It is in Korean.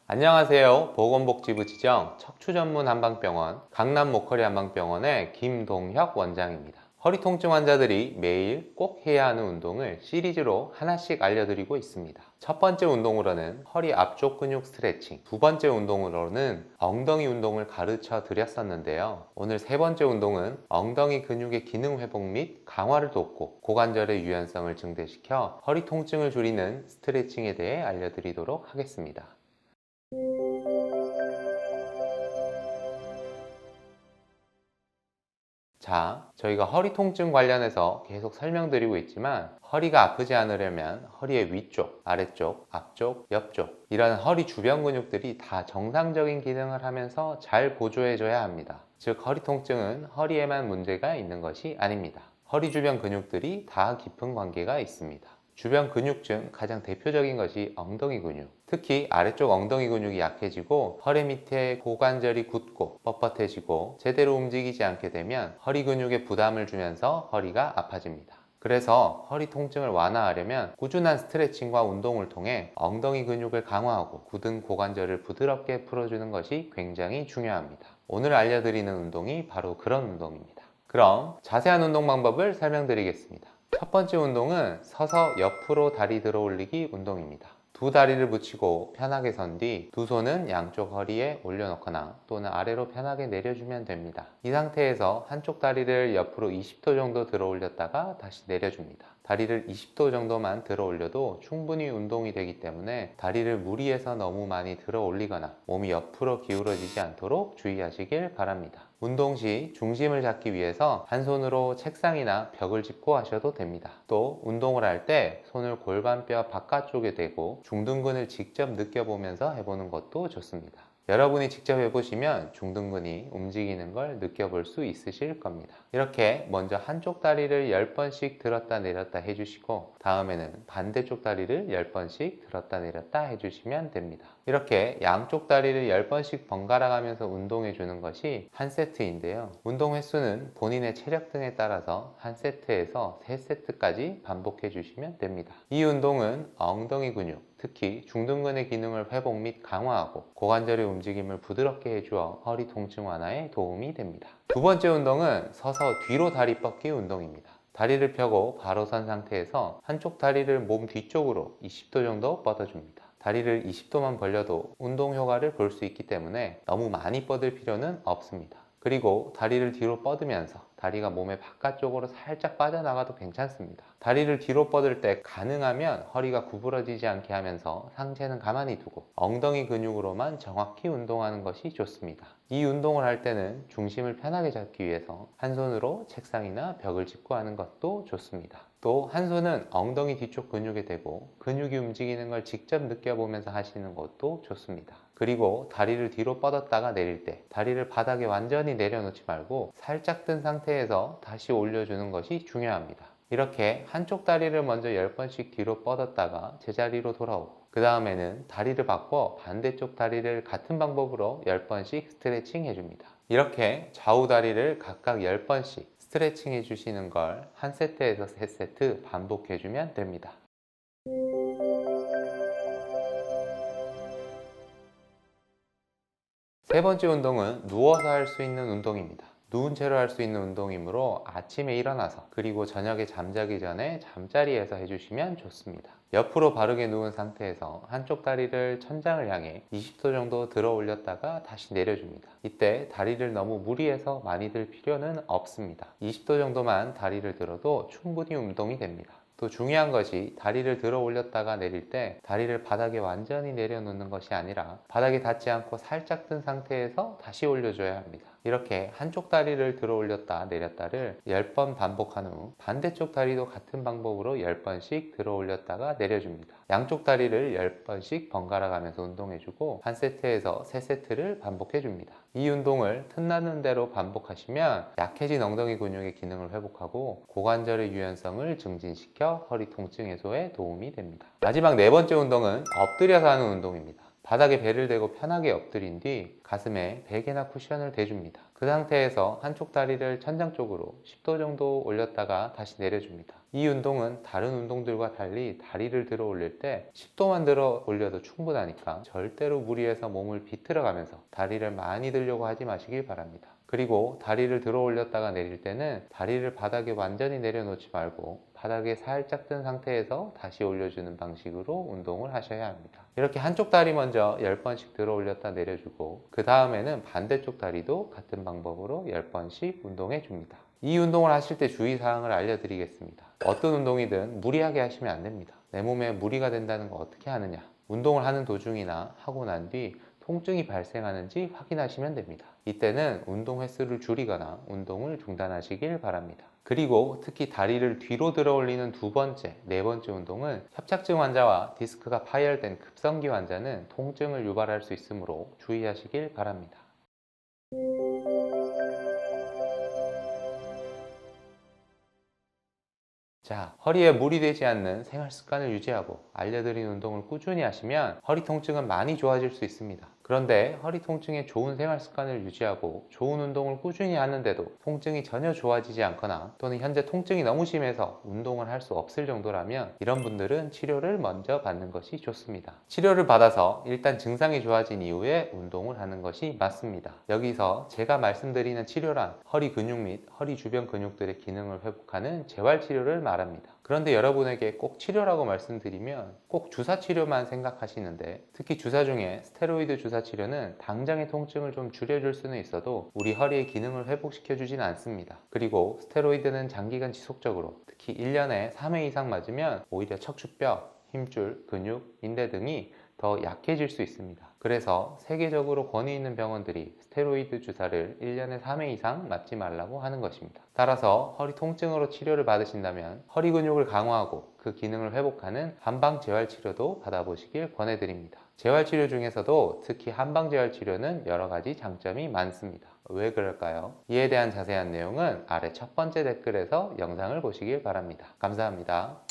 안녕하세요. 보건복지부 지정 척추전문 한방병원 강남 모커리 한방병원의 김동혁 원장입니다. 허리 통증 환자들이 매일 꼭 해야 하는 운동을 시리즈로 하나씩 알려드리고 있습니다. 첫 번째 운동으로는 허리 앞쪽 근육 스트레칭, 두 번째 운동으로는 엉덩이 운동을 가르쳐 드렸었는데요. 오늘 세 번째 운동은 엉덩이 근육의 기능 회복 및 강화를 돕고 고관절의 유연성을 증대시켜 허리 통증을 줄이는 스트레칭에 대해 알려드리도록 하겠습니다. 자, 저희가 허리 통증 관련해서 계속 설명드리고 있지만 허리가 아프지 않으려면 허리의 위쪽, 아래쪽, 앞쪽, 옆쪽 이런 허리 주변 근육들이 다 정상적인 기능을 하면서 잘 보조해줘야 합니다. 즉, 허리 통증은 허리에만 문제가 있는 것이 아닙니다. 허리 주변 근육들이 다 깊은 관계가 있습니다. 주변 근육 중 가장 대표적인 것이 엉덩이 근육. 특히 아래쪽 엉덩이 근육이 약해지고 허리 밑에 고관절이 굳고 뻣뻣해지고 제대로 움직이지 않게 되면 허리 근육에 부담을 주면서 허리가 아파집니다. 그래서 허리 통증을 완화하려면 꾸준한 스트레칭과 운동을 통해 엉덩이 근육을 강화하고 굳은 고관절을 부드럽게 풀어주는 것이 굉장히 중요합니다. 오늘 알려드리는 운동이 바로 그런 운동입니다. 그럼 자세한 운동 방법을 설명드리겠습니다. 첫 번째 운동은 서서 옆으로 다리 들어 올리기 운동입니다. 두 다리를 붙이고 편하게 선 뒤 두 손은 양쪽 허리에 올려놓거나 또는 아래로 편하게 내려주면 됩니다. 이 상태에서 한쪽 다리를 옆으로 20도 정도 들어 올렸다가 다시 내려줍니다. 다리를 20도 정도만 들어 올려도 충분히 운동이 되기 때문에 다리를 무리해서 너무 많이 들어 올리거나 몸이 옆으로 기울어지지 않도록 주의하시길 바랍니다. 운동 시 중심을 잡기 위해서 한 손으로 책상이나 벽을 짚고 하셔도 됩니다. 또 운동을 할 때 손을 골반뼈 바깥쪽에 대고 중둔근을 직접 느껴보면서 해보는 것도 좋습니다. 여러분이 직접 해보시면 중둔근이 움직이는 걸 느껴볼 수 있으실 겁니다. 이렇게 먼저 한쪽 다리를 10번씩 들었다 내렸다 해주시고 다음에는 반대쪽 다리를 10번씩 들었다 내렸다 해주시면 됩니다. 이렇게 양쪽 다리를 10번씩 번갈아 가면서 운동해 주는 것이 한 세트인데요. 운동 횟수는 본인의 체력 등에 따라서 한 세트에서 3세트까지 반복해 주시면 됩니다. 이 운동은 엉덩이 근육, 특히 중둔근의 기능을 회복 및 강화하고 고관절의 움직임을 부드럽게 해주어 허리 통증 완화에 도움이 됩니다. 두 번째 운동은 서서 뒤로 다리 뻗기 운동입니다. 다리를 펴고 바로 선 상태에서 한쪽 다리를 몸 뒤쪽으로 20도 정도 뻗어줍니다. 다리를 20도만 벌려도 운동 효과를 볼 수 있기 때문에 너무 많이 뻗을 필요는 없습니다. 그리고 다리를 뒤로 뻗으면서 다리가 몸의 바깥쪽으로 살짝 빠져나가도 괜찮습니다. 다리를 뒤로 뻗을 때 가능하면 허리가 구부러지지 않게 하면서 상체는 가만히 두고 엉덩이 근육으로만 정확히 운동하는 것이 좋습니다. 이 운동을 할 때는 중심을 편하게 잡기 위해서 한 손으로 책상이나 벽을 짚고 하는 것도 좋습니다. 또 한 손은 엉덩이 뒤쪽 근육에 대고 근육이 움직이는 걸 직접 느껴보면서 하시는 것도 좋습니다. 그리고 다리를 뒤로 뻗었다가 내릴 때 다리를 바닥에 완전히 내려놓지 말고 살짝 든 상태에서 다시 올려주는 것이 중요합니다. 이렇게 한쪽 다리를 먼저 10번씩 뒤로 뻗었다가 제자리로 돌아오고 그 다음에는 다리를 바꿔 반대쪽 다리를 같은 방법으로 10번씩 스트레칭 해줍니다. 이렇게 좌우 다리를 각각 10번씩 스트레칭 해주시는 걸 한 세트에서 3세트 반복해주면 됩니다. 세 번째 운동은 누워서 할 수 있는 운동입니다. 누운 채로 할 수 있는 운동이므로 아침에 일어나서 그리고 저녁에 잠자기 전에 잠자리에서 해주시면 좋습니다. 옆으로 바르게 누운 상태에서 한쪽 다리를 천장을 향해 20도 정도 들어 올렸다가 다시 내려줍니다. 이때 다리를 너무 무리해서 많이 들 필요는 없습니다. 20도 정도만 다리를 들어도 충분히 운동이 됩니다. 또 중요한 것이 다리를 들어 올렸다가 내릴 때 다리를 바닥에 완전히 내려놓는 것이 아니라 바닥에 닿지 않고 살짝 든 상태에서 다시 올려줘야 합니다. 이렇게 한쪽 다리를 들어 올렸다 내렸다를 10번 반복한 후 반대쪽 다리도 같은 방법으로 10번씩 들어 올렸다가 내려줍니다. 양쪽 다리를 10번씩 번갈아 가면서 운동해주고 한 세트에서 3세트를 반복해줍니다. 이 운동을 틈나는 대로 반복하시면 약해진 엉덩이 근육의 기능을 회복하고 고관절의 유연성을 증진시켜 허리 통증 해소에 도움이 됩니다. 마지막 네 번째 운동은 엎드려서 하는 운동입니다. 바닥에 배를 대고 편하게 엎드린 뒤 가슴에 베개나 쿠션을 대줍니다. 그 상태에서 한쪽 다리를 천장 쪽으로 10도 정도 올렸다가 다시 내려줍니다. 이 운동은 다른 운동들과 달리 다리를 들어 올릴 때 10도만 들어 올려도 충분하니까 절대로 무리해서 몸을 비틀어 가면서 다리를 많이 들려고 하지 마시길 바랍니다. 그리고 다리를 들어 올렸다가 내릴 때는 다리를 바닥에 완전히 내려놓지 말고 바닥에 살짝 든 상태에서 다시 올려주는 방식으로 운동을 하셔야 합니다. 이렇게 한쪽 다리 먼저 10번씩 들어 올렸다 내려주고 그 다음에는 반대쪽 다리도 같은 방법으로 10번씩 운동해 줍니다. 이 운동을 하실 때 주의사항을 알려드리겠습니다. 어떤 운동이든 무리하게 하시면 안 됩니다. 내 몸에 무리가 된다는 거 어떻게 하느냐? 운동을 하는 도중이나 하고 난 뒤 통증이 발생하는지 확인하시면 됩니다. 이때는 운동 횟수를 줄이거나 운동을 중단하시길 바랍니다. 그리고 특히 다리를 뒤로 들어 올리는 두 번째, 네 번째 운동은 협착증 환자와 디스크가 파열된 급성기 환자는 통증을 유발할 수 있으므로 주의하시길 바랍니다. 자, 허리에 무리되지 않는 생활 습관을 유지하고 알려드린 운동을 꾸준히 하시면 허리 통증은 많이 좋아질 수 있습니다. 그런데 허리 통증에 좋은 생활 습관을 유지하고 좋은 운동을 꾸준히 하는데도 통증이 전혀 좋아지지 않거나 또는 현재 통증이 너무 심해서 운동을 할 수 없을 정도라면 이런 분들은 치료를 먼저 받는 것이 좋습니다. 치료를 받아서 일단 증상이 좋아진 이후에 운동을 하는 것이 맞습니다. 여기서 제가 말씀드리는 치료란 허리 근육 및 허리 주변 근육들의 기능을 회복하는 재활치료를 말합니다. 그런데 여러분에게 꼭 치료라고 말씀드리면 꼭 주사 치료만 생각하시는데 특히 주사 중에 스테로이드 주사 치료는 당장의 통증을 좀 줄여줄 수는 있어도 우리 허리의 기능을 회복시켜 주진 않습니다. 그리고 스테로이드는 장기간 지속적으로 특히 1년에 3회 이상 맞으면 오히려 척추뼈, 힘줄, 근육, 인대 등이 더 약해질 수 있습니다. 그래서 세계적으로 권위 있는 병원들이 스테로이드 주사를 1년에 3회 이상 맞지 말라고 하는 것입니다. 따라서 허리 통증으로 치료를 받으신다면 허리 근육을 강화하고 그 기능을 회복하는 한방 재활치료도 받아보시길 권해드립니다. 재활치료 중에서도 특히 한방 재활치료는 여러 가지 장점이 많습니다. 왜 그럴까요? 이에 대한 자세한 내용은 아래 첫 번째 댓글에서 영상을 보시길 바랍니다. 감사합니다.